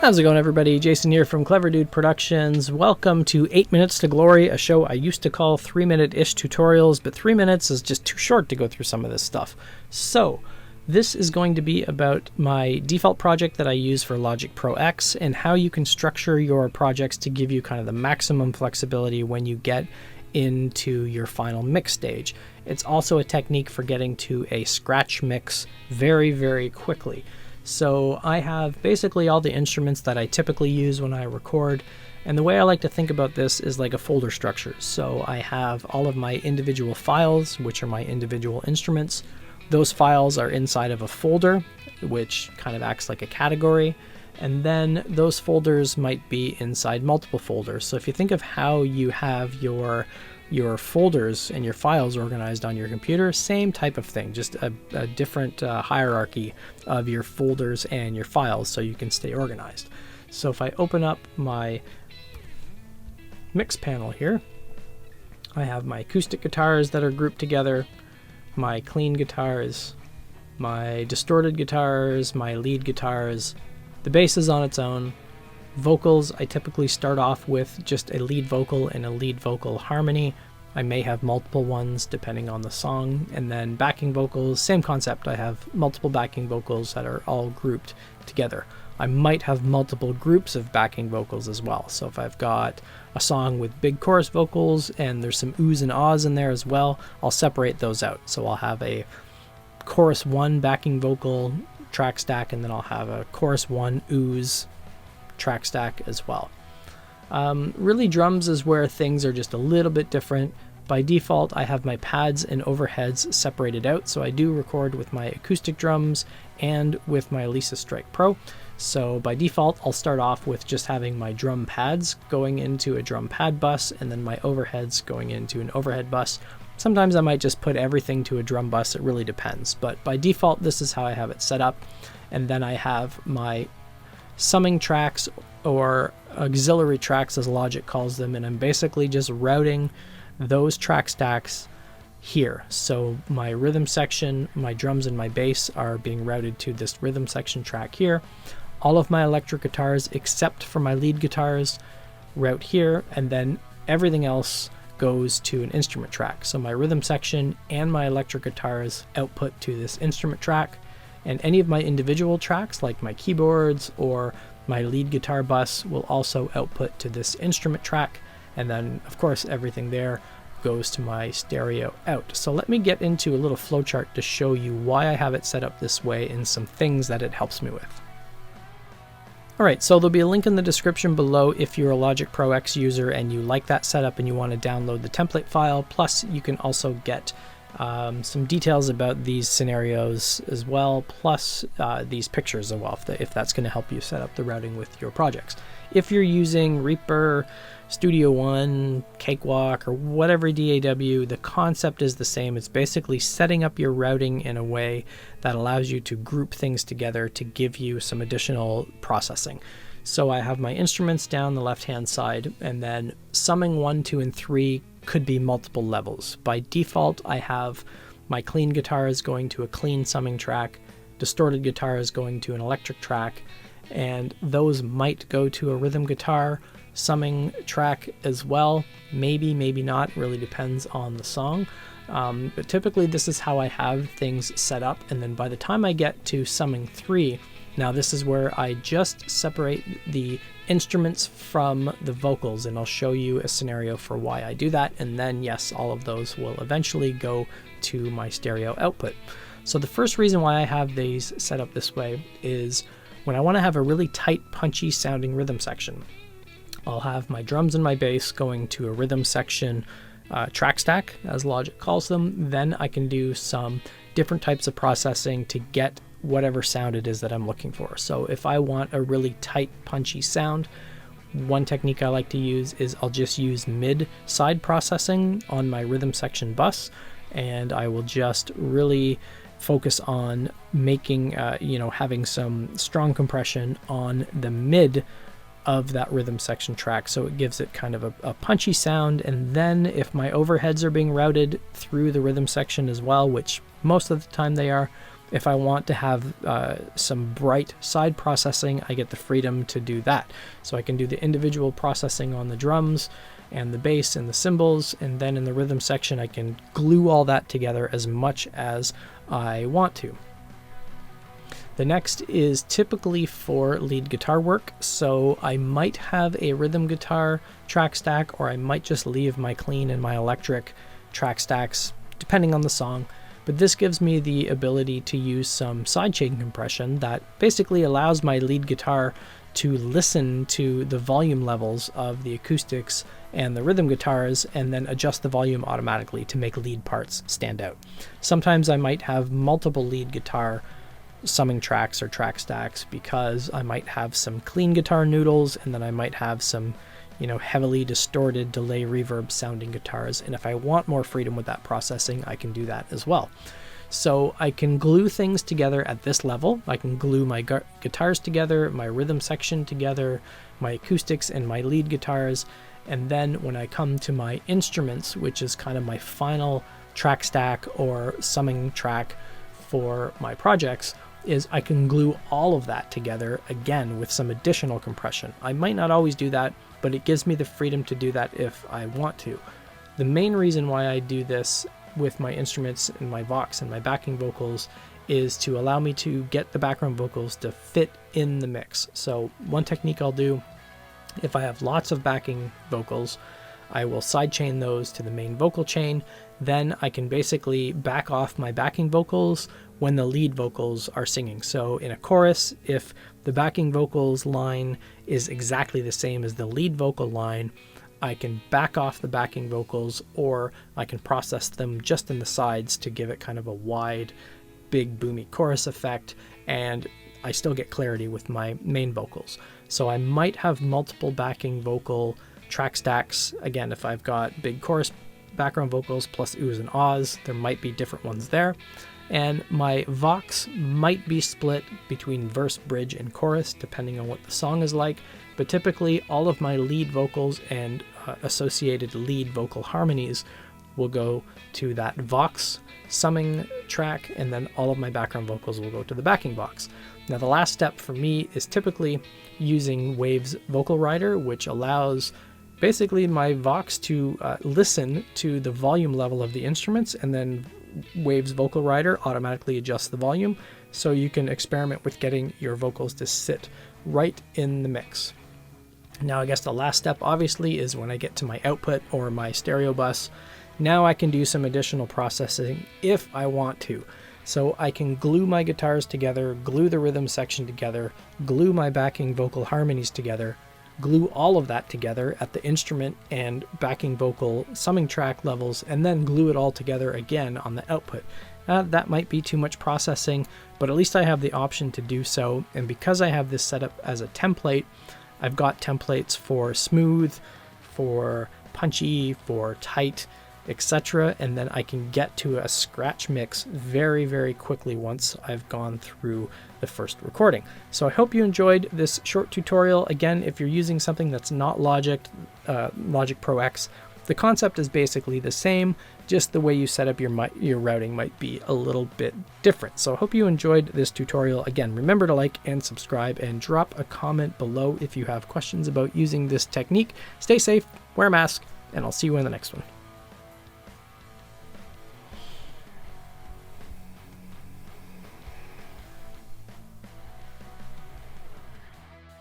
How's it going, everybody? Jason here from Clever Dude Productions. Welcome to 8 Minutes to Glory, a show I used to call 3-minute-ish tutorials, but 3 minutes is just too short to go through some of this stuff. So, this is going to be about my default project that I use for Logic Pro X and how you can structure your projects to give you kind of the maximum flexibility when you get into your final mix stage. It's also a technique for getting to a scratch mix very, very quickly. So I have basically all the instruments that I typically use when I record, and the way I like to think about this is like a folder structure. So I have all of my individual files, which are my individual instruments. Those files are inside of a folder, which kind of acts like a category, and then those folders might be inside multiple folders. So if you think of how you have your folders and your files organized on your computer, same type of thing, just a different hierarchy of your folders and your files so you can stay organized. So if I open up my mix panel here, I have my acoustic guitars that are grouped together, my clean guitars, my distorted guitars, my lead guitars, the bass is on its own. Vocals, I typically start off with just a lead vocal and a lead vocal harmony. I may have multiple ones depending on the song. And then backing vocals, same concept. I have multiple backing vocals that are all grouped together. I might have multiple groups of backing vocals as well. So if I've got a song with big chorus vocals and there's some oohs and ahs in there as well, I'll separate those out. So I'll have a chorus 1 backing vocal track stack, and then I'll have a chorus 1 oohs track stack as well. Really, drums is where things are just a little bit different. By default, I have my pads and overheads separated out, so I do record with my acoustic drums and with my Lisa Strike Pro. So by default, I'll start off with just having my drum pads going into a drum pad bus, and then my overheads going into an overhead bus. Sometimes I might just put everything to a drum bus, it really depends. But by default, this is how I have it set up. And then I have my summing tracks, or auxiliary tracks as Logic calls them, and I'm basically just routing those track stacks here. So my rhythm section, my drums and my bass are being routed to this rhythm section track here. All of my electric guitars except for my lead guitars route here, and then everything else goes to an instrument track. So my rhythm section and my electric guitars output to this instrument track, and any of my individual tracks like my keyboards or my lead guitar bus will also output to this instrument track, and then of course everything there goes to my stereo out. So let me get into a little flowchart to show you why I have it set up this way and some things that it helps me with. Alright, so there'll be a link in the description below if you're a Logic Pro X user and you like that setup and you want to download the template file. Plus you can also get some details about these scenarios as well, plus these pictures as well, if that's going to help you set up the routing with your projects. If you're using Reaper, Studio One, Cakewalk, or whatever DAW, the concept is the same. It's basically setting up your routing in a way that allows you to group things together to give you some additional processing. So I have my instruments down the left-hand side, and then summing 1, 2, and 3 could be multiple levels. By default, I have my clean guitars going to a clean summing track, distorted guitars going to an electric track, and those might go to a rhythm guitar summing track as well. Maybe, maybe not, really depends on the song. But typically this is how I have things set up, and then by the time I get to summing 3, now this is where I just separate the instruments from the vocals, and I'll show you a scenario for why I do that, and then yes, all of those will eventually go to my stereo output. So the first reason why I have these set up this way is when I want to have a really tight, punchy sounding rhythm section. I'll have my drums and my bass going to a rhythm section track stack, as Logic calls them. Then I can do some different types of processing to get whatever sound it is that I'm looking for. So if I want a really tight, punchy sound, one technique I like to use is I'll just use mid-side processing on my rhythm section bus, and I will just really focus on making, having some strong compression on the mid of that rhythm section track, so it gives it kind of a punchy sound. And then if my overheads are being routed through the rhythm section as well, which most of the time they are, If I want to have some bright side processing, I get the freedom to do that. So I can do the individual processing on the drums and the bass and the cymbals, and then in the rhythm section I can glue all that together as much as I want to. The next is typically for lead guitar work, so I might have a rhythm guitar track stack, or I might just leave my clean and my electric track stacks depending on the song. But this gives me the ability to use some sidechain compression that basically allows my lead guitar to listen to the volume levels of the acoustics and the rhythm guitars and then adjust the volume automatically to make lead parts stand out. Sometimes I might have multiple lead guitar summing tracks or track stacks because I might have some clean guitar noodles and then I might have some heavily distorted delay reverb sounding guitars, and if I want more freedom with that processing, I can do that as well. So I can glue things together at this level. I can glue my guitars together, my rhythm section together, my acoustics and my lead guitars, and then when I come to my instruments, which is kind of my final track stack or summing track for my projects, is I can glue all of that together again with some additional compression. I might not always do that, but it gives me the freedom to do that if I want to. The main reason why I do this with my instruments and my vox and my backing vocals is to allow me to get the background vocals to fit in the mix. So one technique I'll do, if I have lots of backing vocals, I will sidechain those to the main vocal chain. Then I can basically back off my backing vocals when the lead vocals are singing. So in a chorus, if the backing vocals line is exactly the same as the lead vocal line, I can back off the backing vocals, or I can process them just in the sides to give it kind of a wide, big, boomy chorus effect, and I still get clarity with my main vocals. So I might have multiple backing vocal track stacks. Again, if I've got big chorus background vocals plus oohs and ahs, there might be different ones there. And my vox might be split between verse, bridge, and chorus, depending on what the song is like. But typically, all of my lead vocals and associated lead vocal harmonies will go to that vox summing track, and then all of my background vocals will go to the backing vox. Now, the last step for me is typically using Wave's Vocal Rider, which allows basically my vox to listen to the volume level of the instruments, and then Wave's Vocal Rider automatically adjusts the volume, so you can experiment with getting your vocals to sit right in the mix. Now, I guess the last step obviously is when I get to my output or my stereo bus. Now I can do some additional processing if I want to. So I can glue my guitars together, glue the rhythm section together, glue my backing vocal harmonies together, glue all of that together at the instrument and backing vocal summing track levels, and then glue it all together again on the output. That might be too much processing, but at least I have the option to do so. And because I have this set up as a template, I've got templates for smooth, for punchy, for tight, etc. And then I can get to a scratch mix very, very quickly once I've gone through the first recording. So I hope you enjoyed this short tutorial. Again, if you're using something that's not Logic Pro X, the concept is basically the same, just the way you set up your routing might be a little bit different. So I hope you enjoyed this tutorial. Again, remember to like and subscribe and drop a comment below if you have questions about using this technique. Stay safe, wear a mask, and I'll see you in the next one.